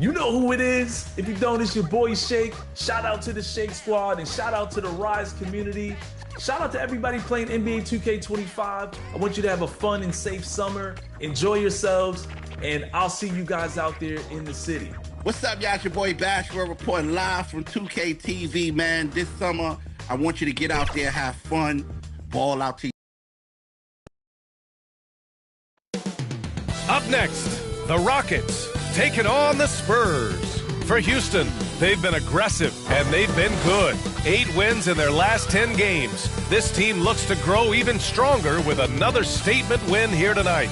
You know who it is. If you don't, it's your boy Shake. Shout out to the Shake Squad and shout out to the Rise community. Shout out to everybody playing NBA 2K25. I want you to have a fun and safe summer. Enjoy yourselves, and I'll see you guys out there in the city. What's up, y'all? It's your boy Bash. We're reporting live from 2K TV, man. This summer, I want you to get out there, have fun, ball out to you. Up next, the Rockets taking on the Spurs. For Houston, they've been aggressive and they've been good. 8 wins in their last 10 games. This team looks to grow even stronger with another statement win here tonight.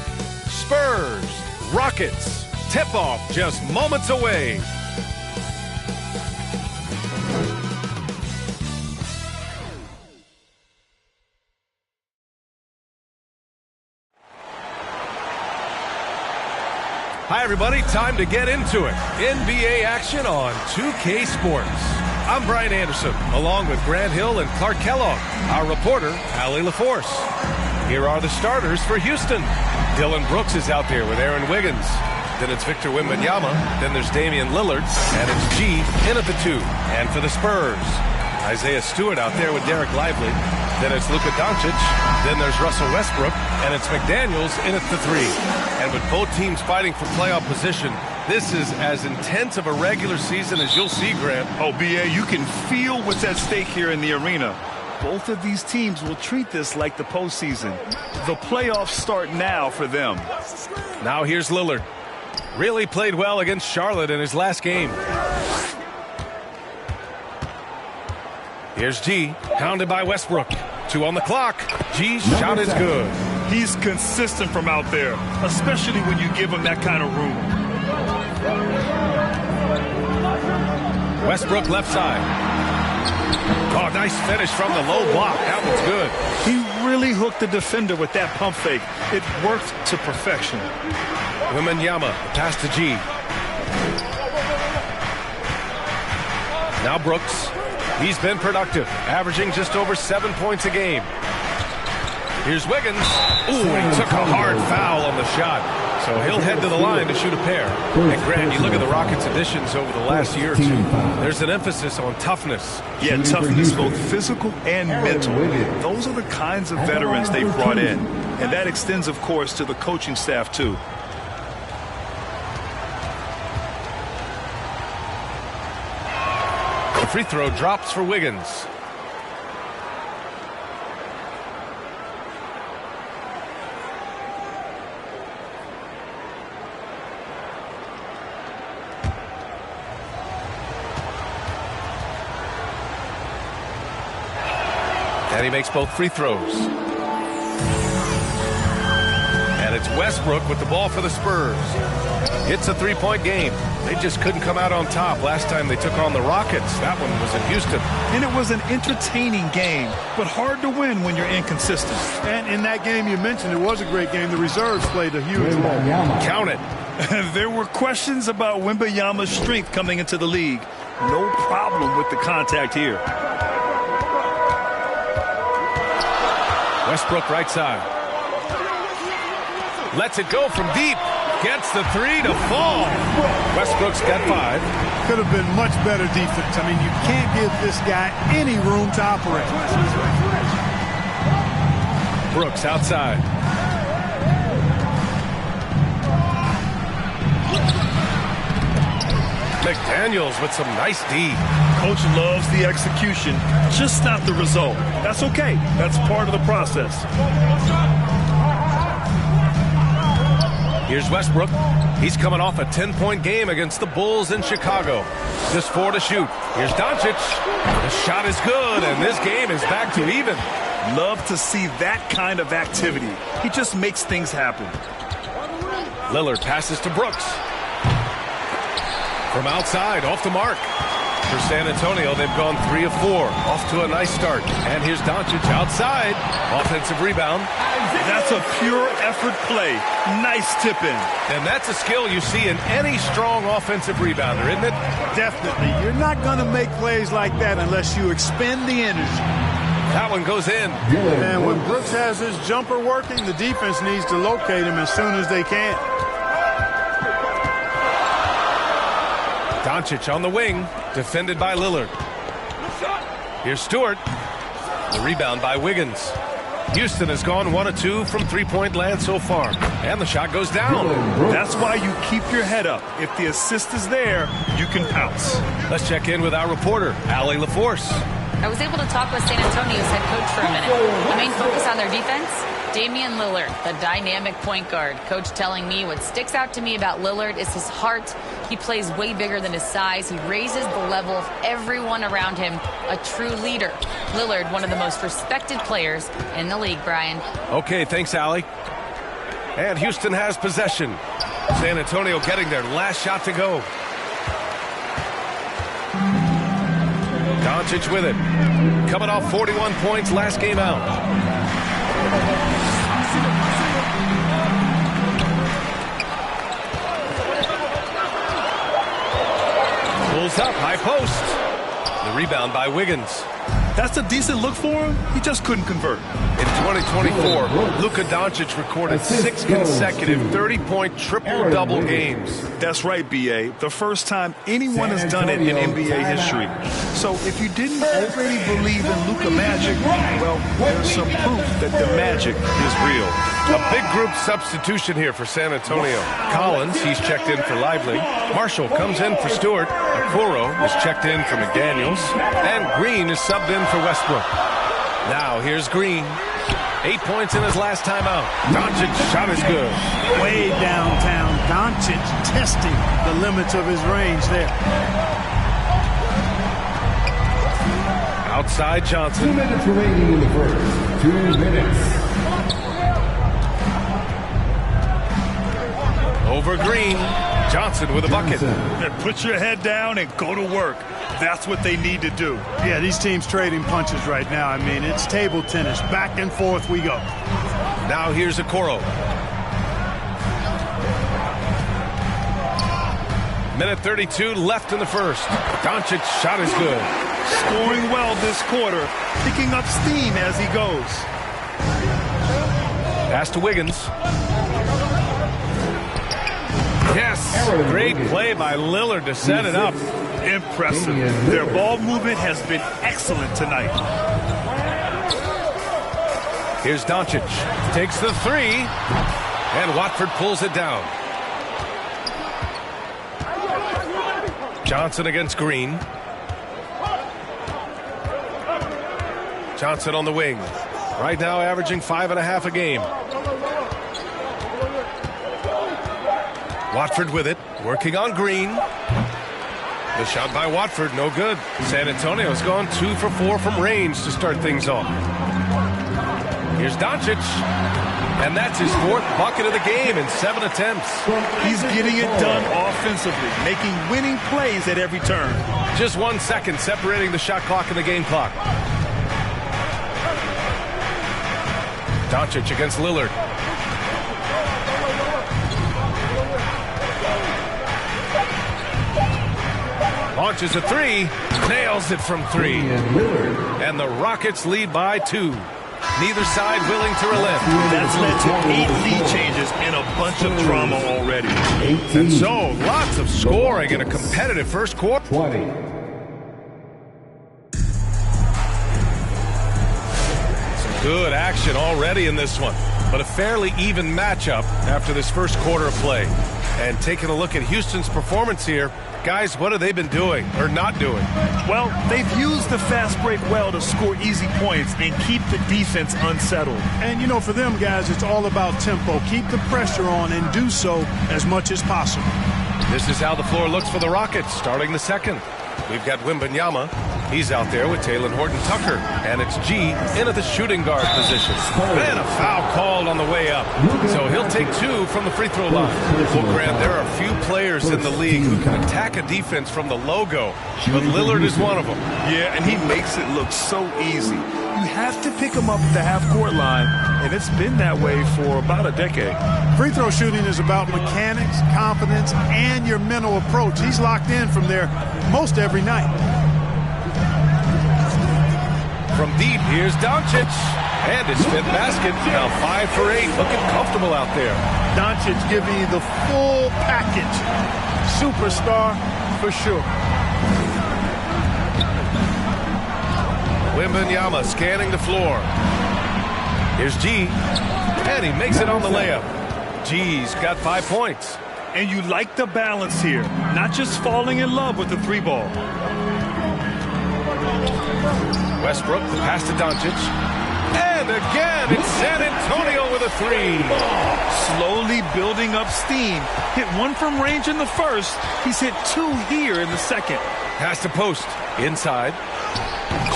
Spurs, Rockets, tip-off just moments away. Hi, everybody. Time to get into it. NBA action on 2K Sports. I'm Brian Anderson, along with Grant Hill and Clark Kellogg. Our reporter, Allie LaForce. Here are the starters for Houston. Dylan Brooks is out there with Aaron Wiggins. Then it's Victor Wembanyama. Then there's Damian Lillard. And it's G in at the 2. And for the Spurs, Isaiah Stewart out there with Derek Lively. Then it's Luka Doncic. Then there's Russell Westbrook. And it's McDaniels in at the 3. And with both teams fighting for playoff position, this is as intense of a regular season as you'll see, Grant. Oh, B.A., you can feel what's at stake here in the arena. Both of these teams will treat this like the postseason. The playoffs start now for them. Now here's Lillard. Really played well against Charlotte in his last game. Here's G, hounded by Westbrook. 2 on the clock. G's shot is good. He's consistent from out there, especially when you give him that kind of room. Westbrook left side. Oh, nice finish from the low block. That was good. He really hooked the defender with that pump fake. It worked to perfection. Wembanyama, pass to G. Now Brooks. He's been productive, averaging just over 7 points a game. Here's Wiggins. Ooh, he took a hard foul on the shot. So he'll head to the line to shoot a pair. And Grant, you look at the Rockets' additions over the last year or two. There's an emphasis on toughness. Yeah, toughness, both physical and mental. Those are the kinds of veterans they've brought in. And that extends, of course, to the coaching staff, too. The free throw drops for Wiggins. And he makes both free throws. And it's Westbrook with the ball for the Spurs. It's a 3-point game. They just couldn't come out on top last time they took on the Rockets. That one was in Houston. And it was an entertaining game, but hard to win when you're inconsistent. And in that game you mentioned, it was a great game. The reserves played a huge role. Count it. There were questions about Wembanyama's strength coming into the league. No problem with the contact here. Westbrook right side. Lets it go from deep. Gets the 3 to fall. Westbrook's got 5. Could have been much better defense. I mean, you can't give this guy any room to operate. Brooks outside. McDaniels with some nice D. Coach loves the execution, just not the result. That's okay. That's part of the process. Here's Westbrook. He's coming off a 10-point game against the Bulls in Chicago. Just 4 to shoot. Here's Doncic. The shot is good, and this game is back to even. Love to see that kind of activity. He just makes things happen. Lillard passes to Brooks. From outside, off the mark. For San Antonio, they've gone 3 of 4. Off to a nice start. And here's Doncic outside. Offensive rebound. That's a pure effort play. Nice tip in. And that's a skill you see in any strong offensive rebounder, isn't it? Definitely. You're not going to make plays like that unless you expend the energy. That one goes in. And when Brooks has his jumper working, the defense needs to locate him as soon as they can. Doncic on the wing, defended by Lillard. Here's Stewart. The rebound by Wiggins. Houston has gone 1 of 2 from three-point land so far. And the shot goes down. That's why you keep your head up. If the assist is there, you can pounce. Let's check in with our reporter, Allie LaForce. I was able to talk with San Antonio's head coach for a minute. The main focus on their defense? Damian Lillard, the dynamic point guard. Coach telling me what sticks out to me about Lillard is his heart. He plays way bigger than his size. He raises the level of everyone around him. A true leader. Lillard, one of the most respected players in the league, Brian. Okay, thanks, Allie. And Houston has possession. San Antonio getting their last shot to go. Doncic with it. Coming off 41 points last game out. Pulls up, high post. The rebound by Wiggins. That's a decent look for him. He just couldn't convert. In 2024, Luka Doncic recorded 6 consecutive 30-point triple-double games. That's right, B.A. The first time anyone has done it in NBA history. So if you didn't already believe in Luka magic, well, there's some proof that the magic is real. A big group substitution here for San Antonio. Collins, he's checked in for Lively. Marshall comes in for Stewart. Okoro is checked in for McDaniels. And Green is subbed in for Westbrook. Now here's Green. 8 points in his last time out. Doncic shot is good. Way downtown. Doncic testing the limits of his range there. Outside Johnson. 2 minutes remaining in the first. 2 minutes. Over Green. Johnson with a bucket. Put your head down and go to work. That's what they need to do. Yeah, these teams trading punches right now. I mean, it's table tennis. Back and forth we go. Now here's Okoro. Minute 32 left in the first. Doncic shot is good. Scoring well this quarter. Picking up steam as he goes. Pass to Wiggins. Yes, great play by Lillard to set it up. Impressive. Their ball movement has been excellent tonight. Here's Doncic. Takes the three. And Watford pulls it down. Johnson against Green. Johnson on the wing. Right now averaging 5.5 a game. Watford with it, working on Green. The shot by Watford, no good. San Antonio's gone 2 for 4 from range to start things off. Here's Doncic, and that's his 4th bucket of the game in 7 attempts. He's getting it done offensively, making winning plays at every turn. Just 1 second separating the shot clock and the game clock. Doncic against Lillard. Launches a three, nails it from 3. And the Rockets lead by 2. Neither side willing to relent. That's led to 8 lead changes and a bunch of drama already. And so, lots of scoring in a competitive first quarter. 20. Some good action already in this one, but a fairly even matchup after this first quarter of play. And taking a look at Houston's performance here, guys, what have they been doing or not doing? Well, they've used the fast break well to score easy points and keep the defense unsettled. And, you know, for them guys, it's all about tempo. Keep the pressure on and do so as much as possible. This is how the floor looks for the Rockets starting the second. We've got Wembanyama. He's out there with Talen Horton-Tucker. And it's G in at the shooting guard position. And a foul called on the way up. So he'll take 2 from the free throw line. Well, Grant, there are a few players in the league who can attack a defense from the logo. But Lillard is one of them. Yeah, and he makes it look so easy. You have to pick him up at the half-court line, and it's been that way for about a decade. Free throw shooting is about mechanics, confidence, and your mental approach. He's locked in from there most every night. From deep, here's Doncic. And his 5th basket. Now 5 for 8. Looking comfortable out there. Doncic giving you the full package. Superstar, For sure. Wembanyama scanning the floor. Here's G, and he makes it on the layup. G's got 5 points. And you like the balance here, not just falling in love with the 3-ball. Westbrook, the pass to Doncic. And again, it's San Antonio with a 3. Slowly building up steam. Hit 1 from range in the first. He's hit 2 here in the second. Pass to post. Inside.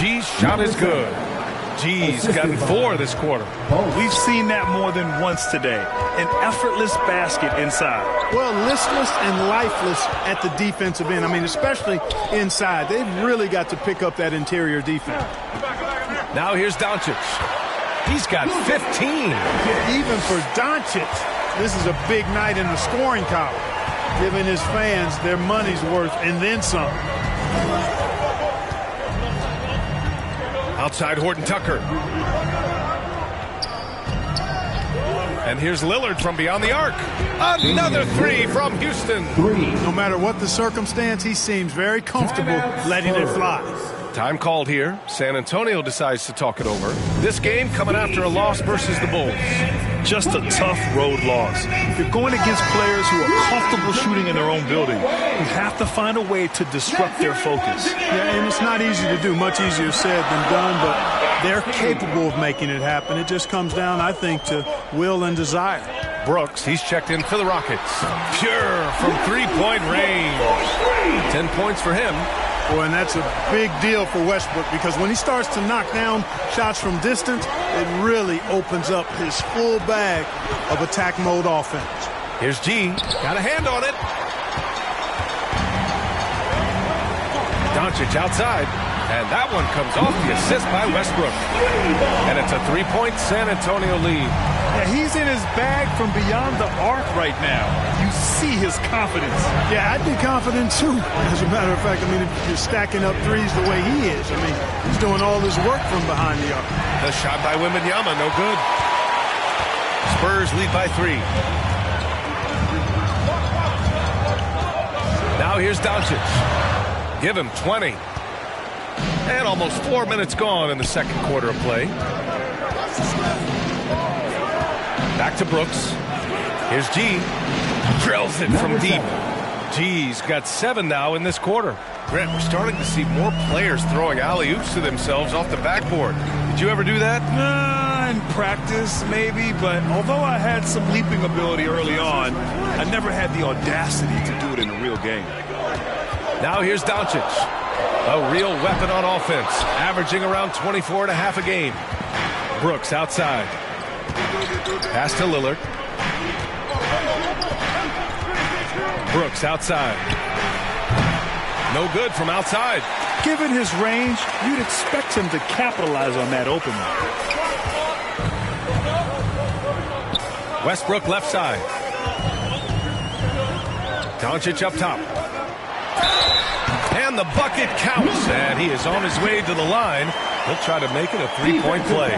G's shot is good. G's gotten 4 this quarter. We've seen that more than once today. An effortless basket inside. Well, listless and lifeless at the defensive end. I mean, especially inside. They've really got to pick up that interior defense. Now here's Doncic. He's got 15. Even for Doncic, this is a big night in the scoring column, giving his fans their money's worth and then some. Outside Horton Tucker. And here's Lillard from beyond the arc. Another 3 from Houston. No matter what the circumstance, he seems very comfortable letting it fly. Time called here. San Antonio decides to talk it over. This game coming after a loss versus the Bulls. Just a tough road loss. You're going against players who are comfortable shooting in their own building. You have to find a way to disrupt their focus. Yeah, and it's not easy to do. Much easier said than done, but they're capable of making it happen. It just comes down, I think, to will and desire. Brooks, he's checked in for the Rockets. Pure from 3-point range. 10 points for him. Boy, and that's a big deal for Westbrook because when he starts to knock down shots from distance, it really opens up his full bag of attack mode offense. Here's G. Got a hand on it. Doncic outside. And that one comes off the assist by Westbrook. And it's a 3-point San Antonio lead. Yeah, he's in his bag from beyond the arc right now. You see his confidence. Yeah, I'd be confident too. As a matter of fact, I mean, if you're stacking up threes the way he is, I mean, he's doing all this work from behind the arc. The shot by Wembanyama, no good. Spurs lead by 3. Now here's Doncic. Give him 20. And almost 4 minutes gone in the second quarter of play. Back to Brooks. Here's G. Drills it from deep. G's got 7 now in this quarter. Grant, we're starting to see more players throwing alley-oops to themselves off the backboard. Did you ever do that? In practice, maybe, but although I had some leaping ability early on, I never had the audacity to do it in a real game. Now here's Doncic. A real weapon on offense, averaging around 24 and a half a game. Brooks outside. Pass to Lillard. Brooks outside. No good from outside. Given his range, you'd expect him to capitalize on that opening. Westbrook left side. Doncic up top. And the bucket counts. And he is on his way to the line. He'll try to make it a 3-point play.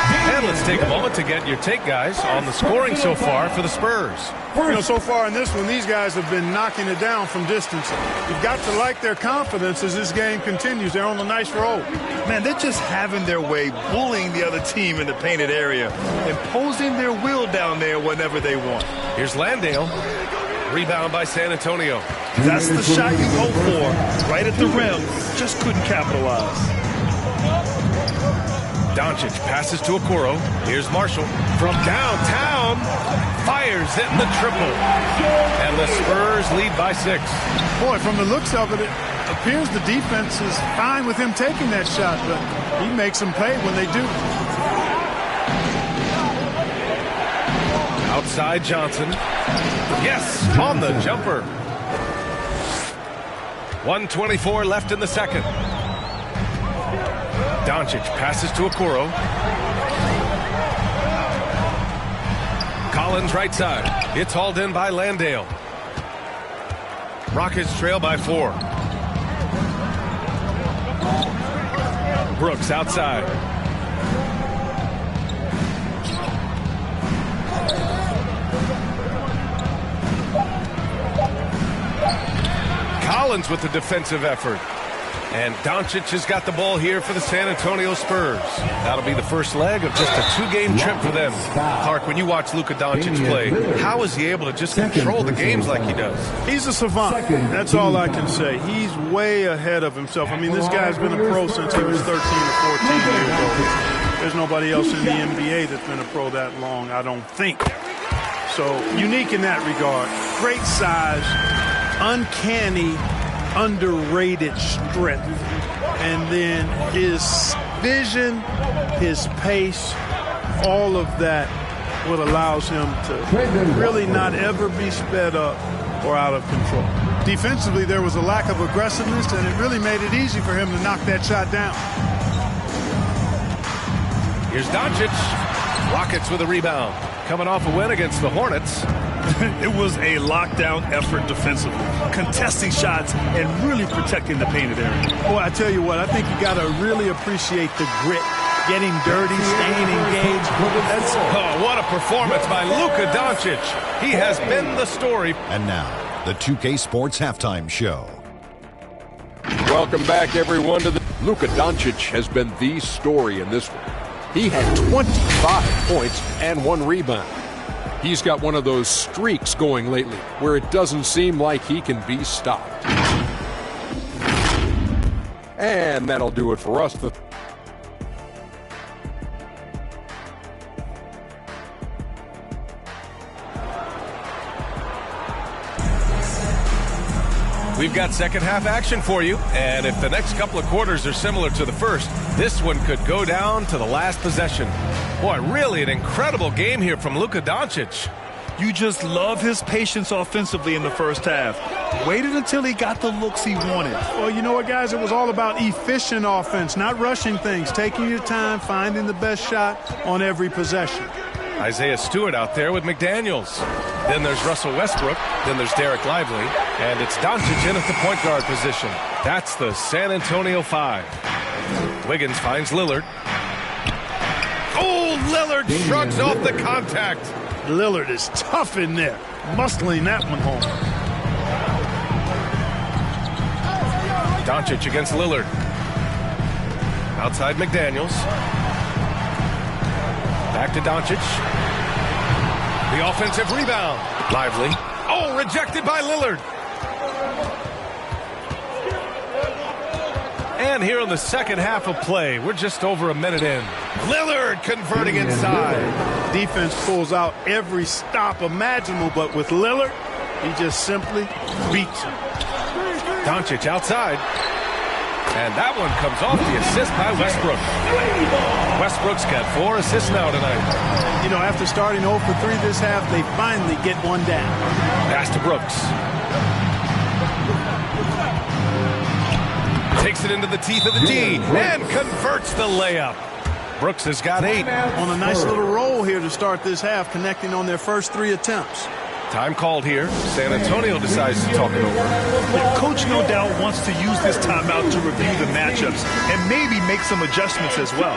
And let's take a moment to get your take, guys, on the scoring so far for the Spurs. You know, so far in this one, these guys have been knocking it down from distance. You've got to like their confidence as this game continues. They're on a nice roll. Man, they're just having their way, bullying the other team in the painted area, imposing their will down there whenever they want. Here's Landale. Rebound by San Antonio. That's the shot you hope for. Right at the rim. Just couldn't capitalize. Doncic passes to Okoro. Here's Marshall. From downtown. Fires in the triple. And the Spurs lead by 6. Boy, from the looks of it, it appears the defense is fine with him taking that shot, but he makes them pay when they do. Outside Johnson. Yes, on the jumper. 1:24 left in the second. Doncic passes to Okoro. Collins right side. It's hauled in by Landale. Rockets trail by 4. Brooks outside. Collins with the defensive effort. And Doncic has got the ball here for the San Antonio Spurs. That'll be the first leg of just a 2-game trip for them. Clark, when you watch Luka Doncic play, how is he able to just control the games like he does? He's a savant. That's all I can say. He's way ahead of himself. I mean, this guy's been a pro since he was 13 or 14 years old. There's nobody else in the NBA that's been a pro that long, I don't think. So, unique in that regard. Great size, uncanny, underrated strength, and then his vision, his pace, all of that what allows him to really not ever be sped up or out of control. Defensively, there was a lack of aggressiveness, and it really made it easy for him to knock that shot down. Here's Doncic. Rockets with a rebound. Coming off a win against the Hornets. It was a lockdown effort defensively, contesting shots and really protecting the painted area. Boy, I tell you what, I think you got to really appreciate the grit, getting dirty, staying engaged. Oh, what a performance by Luka Doncic. He has been the story. And now, the 2K Sports Halftime Show. Welcome back, everyone, to the Luka Doncic has been the story in this one. He had 25 points and 1 rebound. He's got one of those streaks going lately where it doesn't seem like he can be stopped. And that'll do it for us. We've got second half action for you, and if the next couple of quarters are similar to the first, this one could go down to the last possession. Boy, really an incredible game here from Luka Doncic. You just love his patience offensively in the first half. Waited until he got the looks he wanted. Well, you know what, guys? It was all about efficient offense, not rushing things, taking your time, finding the best shot on every possession. Isaiah Stewart out there with McDaniels. Then there's Russell Westbrook. Then there's Derek Lively. And it's Doncic in at the point guard position. That's the San Antonio 5. Wiggins finds Lillard. Oh, Lillard shrugs off the contact. Lillard is tough in there, muscling that one home. Doncic against Lillard. Outside McDaniels. Back to Doncic. The offensive rebound. Lively. Oh, rejected by Lillard. And here in the second half of play, we're just over a minute in. Lillard converting inside. Defense pulls out every stop imaginable, but with Lillard, he just simply beats him. Doncic outside. And that one comes off the assist by Westbrook. Westbrook's got 4 assists now tonight. You know, after starting 0 for 3 this half, they finally get one down. Pass to Brooks. Takes it into the teeth of the D and converts the layup. Brooks has got 8. On a nice little roll here to start this half, connecting on their first 3 attempts. Time called here. San Antonio decides to talk it over. The coach no doubt wants to use this timeout to review the matchups and maybe make some adjustments as well.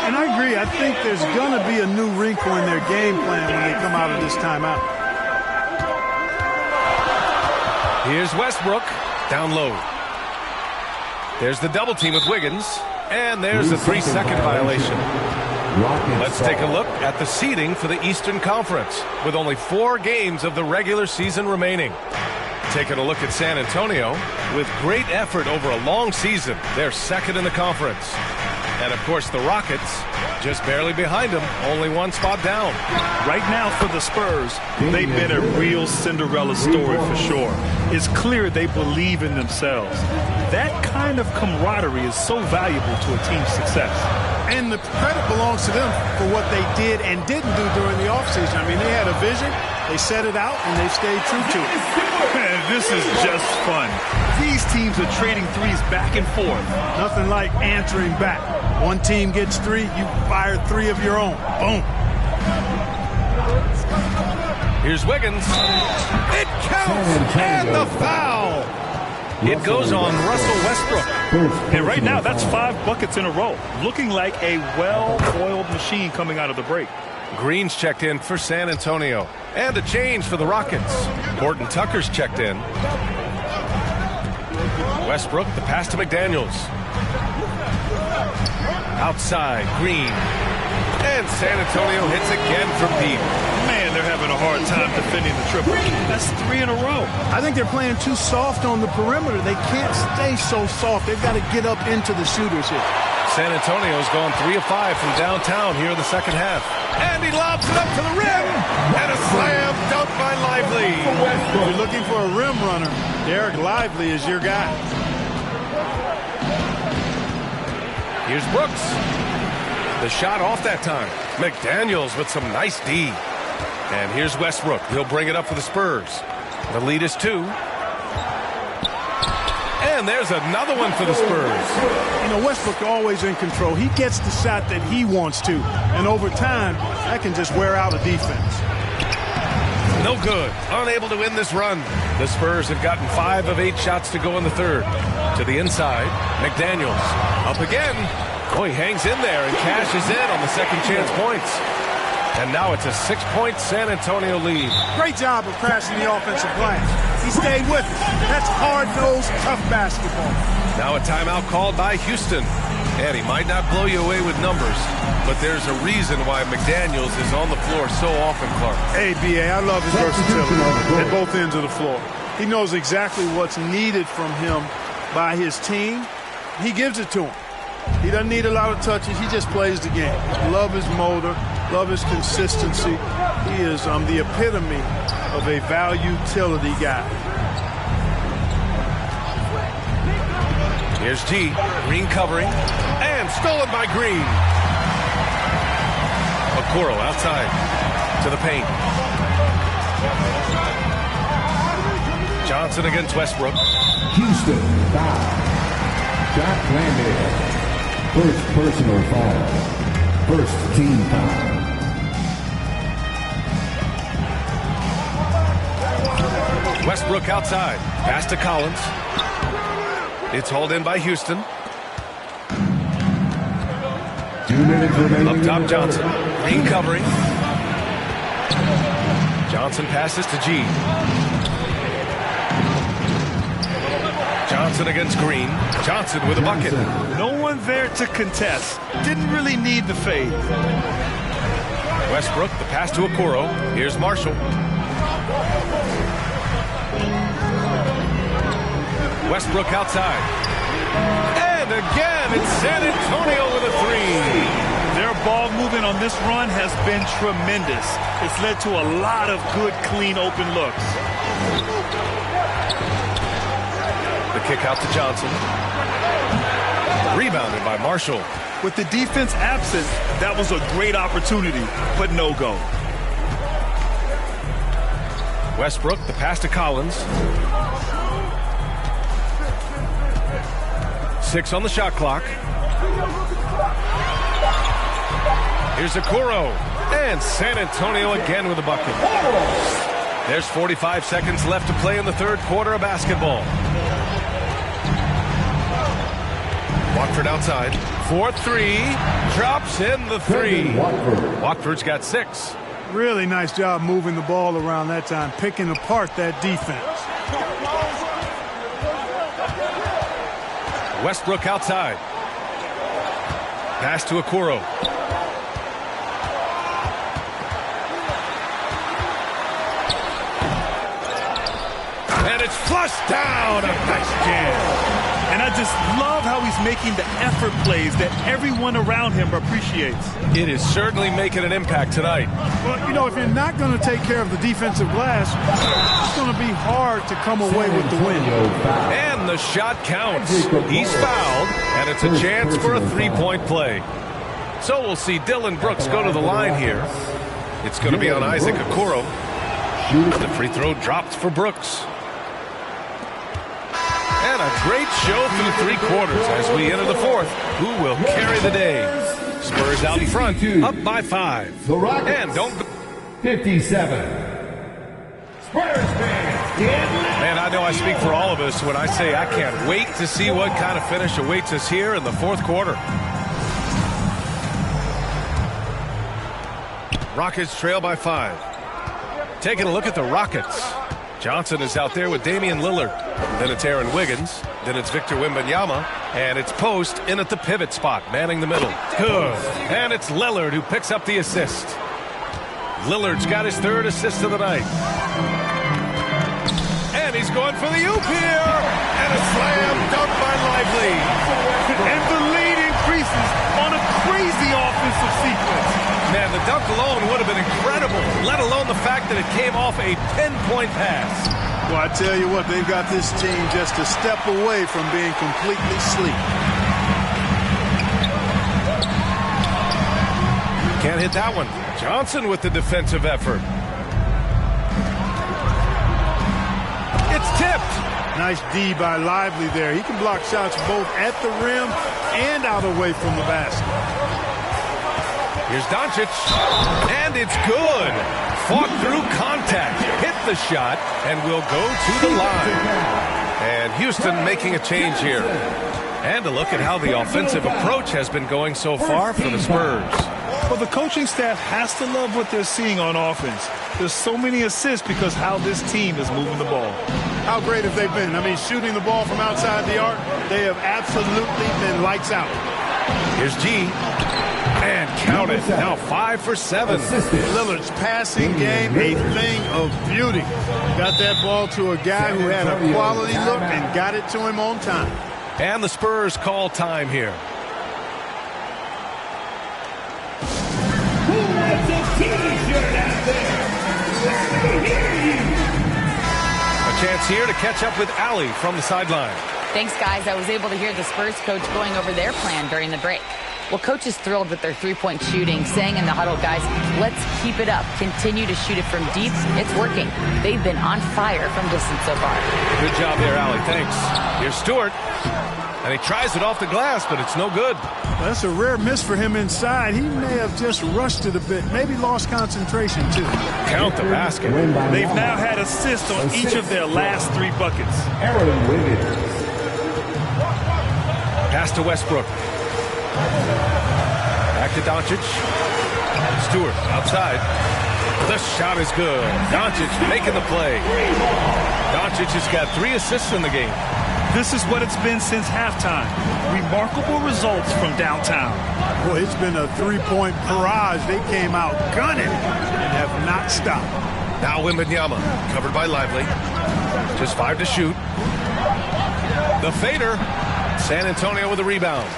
And I agree. I think there's going to be a new wrinkle in their game plan when they come out of this timeout. Here's Westbrook down low. There's the double team with Wiggins. And there's a 3-second violation. Let's take a look at the seeding for the Eastern Conference with only 4 games of the regular season remaining. Taking a look at San Antonio, with great effort over a long season, they're second in the conference. And of course the Rockets, just barely behind them, only 1 spot down. Right now for the Spurs, they've been a real Cinderella story for sure. It's clear they believe in themselves. That kind of camaraderie is so valuable to a team's success. And the credit belongs to them for what they did and didn't do during the offseason. I mean, they had a vision, they set it out, and they stayed true to it. Man, this is just fun. These teams are trading threes back and forth. Nothing like answering back. One team gets 3, you fire 3 of your own. Boom. Here's Wiggins. It counts, and the foul. It goes on Russell Westbrook. And right now, that's 5 buckets in a row. Looking like a well-oiled machine coming out of the break. Green's checked in for San Antonio. And a change for the Rockets. Horton Tucker's checked in. Westbrook, the pass to McDaniels. Outside, Green. And San Antonio hits again from deep. Man, they're having a hard time defending the triple. That's 3 in a row. I think they're playing too soft on the perimeter. They can't stay so soft. They've got to get up into the shooters here. San Antonio's gone 3 of 5 from downtown here in the second half. And he lobs it up to the rim. And a slam dunk by Lively. If you're looking for a rim runner, Derek Lively is your guy. Here's Brooks. The shot off that time. McDaniels with some nice D. And here's Westbrook. He'll bring it up for the Spurs. The lead is 2. And there's another one for the Spurs. You know, Westbrook always in control. He gets the shot that he wants to. And over time, that can just wear out a defense. No good. Unable to win this run. The Spurs have gotten 5 of 8 shots to go in the third. To the inside, McDaniels. Up again. Oh, he hangs in there and cashes in on the second chance points. And now it's a 6-point San Antonio lead. Great job of crashing the offensive glass. He stayed with it. That's hard-nosed, tough basketball. Now a timeout called by Houston. And he might not blow you away with numbers, but there's a reason why McDaniels is on the floor so often, Clark. Hey, B.A., I love his versatility at both ends of the floor. He knows exactly what's needed from him by his team. He gives it to him. He doesn't need a lot of touches. He just plays the game. Love his motor. Love his consistency. He is the epitome of a value-utility guy. Here's G. Green covering. And stolen by Green. Okoro outside to the paint. Johnson against Westbrook. Houston, foul. Jack Landale. First personal foul. First team foul. Westbrook outside. Pass to Collins. It's hauled in by Houston. 2 minutes remaining. Up top, Johnson. Green covering. Johnson passes to G. Johnson against Green. Johnson with a bucket. No one there to contest. Didn't really need the fade. Westbrook, the pass to Okoro. Here's Marshall. Westbrook outside. And again, it's San Antonio with a 3. Their ball movement on this run has been tremendous. It's led to a lot of good, clean, open looks. The kick out to Johnson. Rebounded by Marshall. With the defense absent, that was a great opportunity, but no go. Westbrook, the pass to Collins. 6 on the shot clock. Here's Okoro. And San Antonio again with a bucket. There's 45 seconds left to play in the third quarter of basketball. Watford outside. 4-3. Drops in the 3. Watford's got 6. Really nice job moving the ball around that time, picking apart that defense. Westbrook outside. Pass to Okoro. And it's flushed down. A nice jam. And I just love how he's making the effort plays that everyone around him appreciates. It is certainly making an impact tonight. Well, you know, if you're not going to take care of the defensive glass, it's going to be hard to come away with the win. And the shot counts. He's fouled, and it's a chance for a 3-point play. So we'll see Dylan Brooks go to the line here. It's going to be on Isaac Okoro. The free throw dropped for Brooks. And a great show through 3 quarters as we enter the fourth. Who will carry the day? Spurs out in front, up by 5. And don't... 57. Spurs fans, man, I know I speak for all of us when I say I can't wait to see what kind of finish awaits us here in the fourth quarter. Rockets trail by 5. Taking a look at the Rockets. Johnson is out there with Damian Lillard. Then it's Aaron Wiggins. Then it's Victor Wembanyama. And it's Post in at the pivot spot, manning the middle. Good. And it's Lillard who picks up the assist. Lillard's got his 3rd assist of the night. And he's going for the oop here. And a slam dunk by Lively. And the lead increases on a crazy offensive sequence. Man, the dunk alone would have been incredible, let alone the fact that it came off a 10-point pass. Well, I tell you what, they've got this team just a step away from being completely asleep. Can't hit that one. Johnson with the defensive effort. It's tipped. Nice D by Lively there. He can block shots both at the rim and out away from the basket. Here's Doncic, and it's good. Fought through contact, hit the shot, and will go to the line. And Houston making a change here. And a look at how the offensive approach has been going so far for the Spurs. Well, the coaching staff has to love what they're seeing on offense. There's so many assists because how this team is moving the ball. How great have they been? I mean, shooting the ball from outside the arc, they have absolutely been lights out. Here's G. And count it. Now 5 for 7. Lillard's passing game, a thing of beauty. Got that ball to a guy who had a quality look and got it to him on time. And the Spurs call time here. Who wants a T-shirt out there? Let me hear you. A chance here to catch up with Allie from the sideline. Thanks, guys. I was able to hear the Spurs coach going over their plan during the break. Well, coach is thrilled with their 3-point shooting, saying in the huddle, guys, let's keep it up. Continue to shoot it from deep. It's working. They've been on fire from distance so far. Good job there, Allie. Thanks. Here's Stewart. And he tries it off the glass, but it's no good. Well, that's a rare miss for him inside. He may have just rushed it a bit. Maybe lost concentration, too. Count the basket. They've now had assists on each of their last 3 buckets. Aaron Wiggins. Pass to Westbrook. Back to Doncic. Stewart outside. The shot is good. Doncic making the play. Doncic has got 3 assists in the game. This is what it's been since halftime. Remarkable results from downtown. Boy, it's been a 3-point barrage. They came out gunning and have not stopped. Now Wembanyama, covered by Lively. Just 5 to shoot. The fader. San Antonio with a rebound.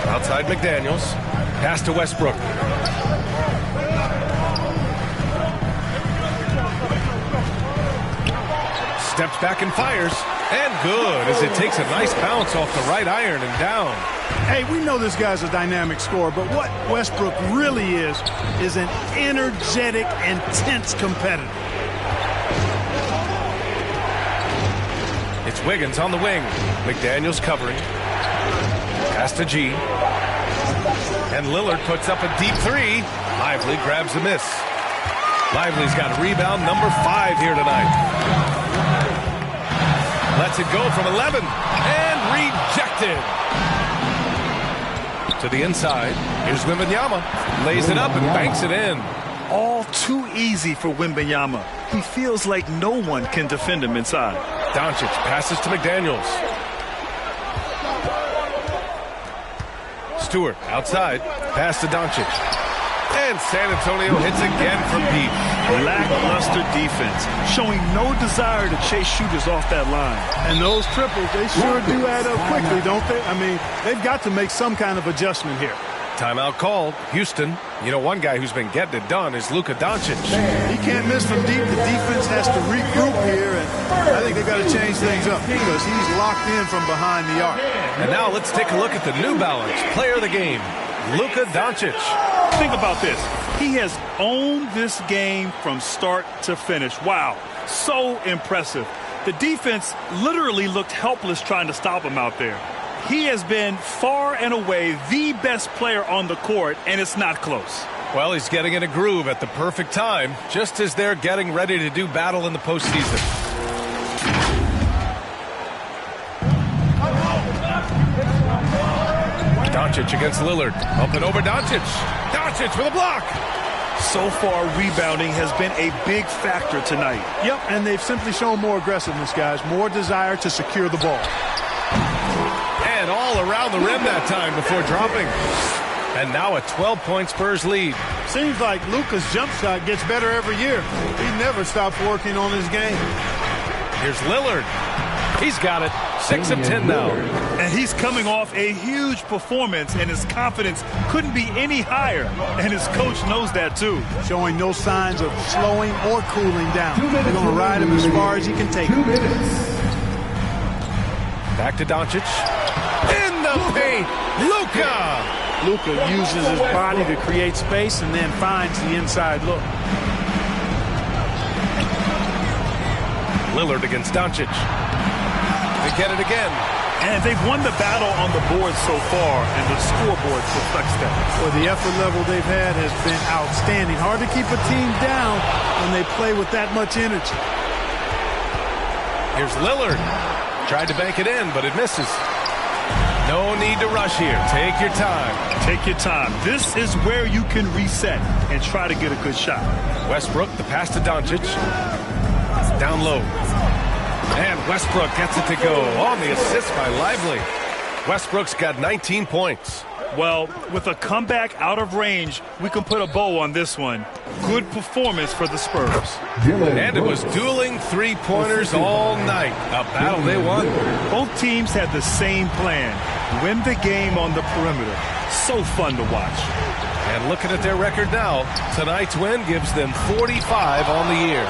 Outside McDaniels. Pass to Westbrook. Steps back and fires. And good as it takes a nice bounce off the right iron and down. Hey, we know this guy's a dynamic scorer, but what Westbrook really is an energetic, intense competitor. It's Wiggins on the wing. McDaniels covering. Pass to G. And Lillard puts up a deep 3. Lively grabs the miss. Lively's got rebound number 5 here tonight. Lets it go from 11. And rejected. To the inside. Here's Wembanyama. Lays it up and banks it in. All too easy for Wembanyama. He feels like no one can defend him inside. Doncic passes to McDaniels. Stewart outside. Pass to Doncic. And San Antonio hits again from deep. Lackluster defense, showing no desire to chase shooters off that line. And those triples, they sure do add up quickly, don't they? I mean, they've got to make some kind of adjustment here. Timeout called. Houston. You know, one guy who's been getting it done is Luka Doncic. He can't miss from deep. The defense has to regroup here, and I think they've got to change things up because he's locked in from behind the arc. And now let's take a look at the New Balance player of the game, Luka Doncic. Think about this. He has owned this game from start to finish. Wow, so impressive. The defense literally looked helpless trying to stop him out there. He has been far and away the best player on the court, and it's not close. Well, he's getting in a groove at the perfect time, just as they're getting ready to do battle in the postseason. Doncic against Lillard. Up and over Doncic. Doncic with a block. So far, rebounding has been a big factor tonight. Yep, and they've simply shown more aggressiveness, guys, more desire to secure the ball. And all around the rim that time before dropping. And now a 12-point Spurs lead. Seems like Luka's jump shot gets better every year. He never stops working on his game. Here's Lillard. He's got it. 6 of 10 now. And he's coming off a huge performance, and his confidence couldn't be any higher. And his coach knows that, too. Showing no signs of slowing or cooling down. They're going to ride him as far as he can take him. Back to Doncic. In the paint. Luka uses his body to create space and then finds the inside look. Lillard against Doncic. They get it again. And they've won the battle on the board so far, and the scoreboard reflects that. Well, the effort level they've had has been outstanding. Hard to keep a team down when they play with that much energy. Here's Lillard. Tried to bank it in, but it misses. No need to rush here. Take your time. Take your time. This is where you can reset and try to get a good shot. Westbrook, the pass to Doncic. Down low. And Westbrook gets it to go on the assist by Lively. Westbrook's got 19 points. Well, with a comeback out of range, we can put a bow on this one. Good performance for the Spurs. And it was dueling three-pointers all night. A battle they won. Both teams had the same plan. Win the game on the perimeter. So fun to watch. And looking at their record now, tonight's win gives them 45 on the year.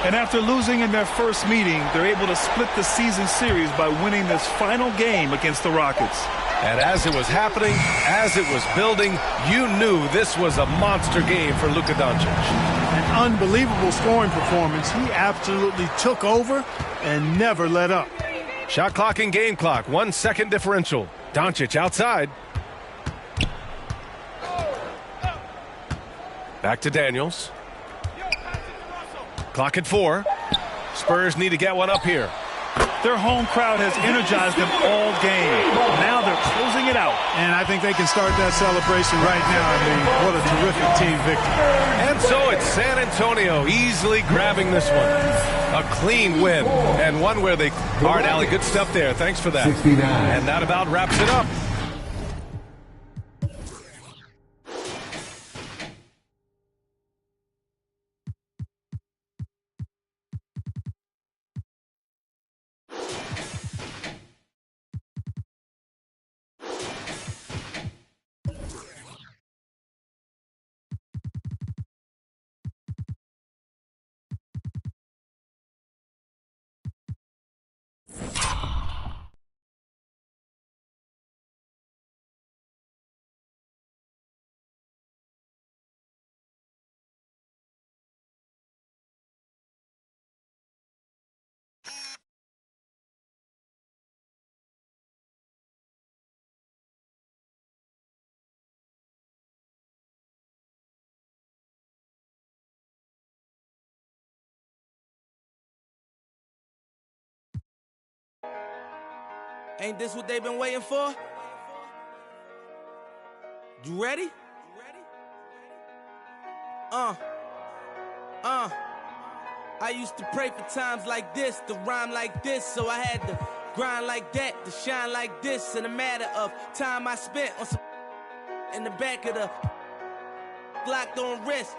And after losing in their first meeting, they're able to split the season series by winning this final game against the Rockets. And as it was happening, as it was building, you knew this was a monster game for Luka Doncic. An unbelievable scoring performance. He absolutely took over and never let up. Shot clock and game clock, 1 second differential. Doncic outside. Back to Daniels. Clock at 4. Spurs need to get one up here. Their home crowd has energized them all game. Now they're closing it out. And I think they can start that celebration right now. I mean, what a terrific team victory. And so it's San Antonio easily grabbing this one. A clean win, and one where they... All right, Allie, good stuff there. Thanks for that. 69. And that about wraps it up. Ain't this what they've been waiting for? You ready? I used to pray for times like this, to rhyme like this, so I had to grind like that, to shine like this. In a matter of time I spent on some in the back of the locked on wrist.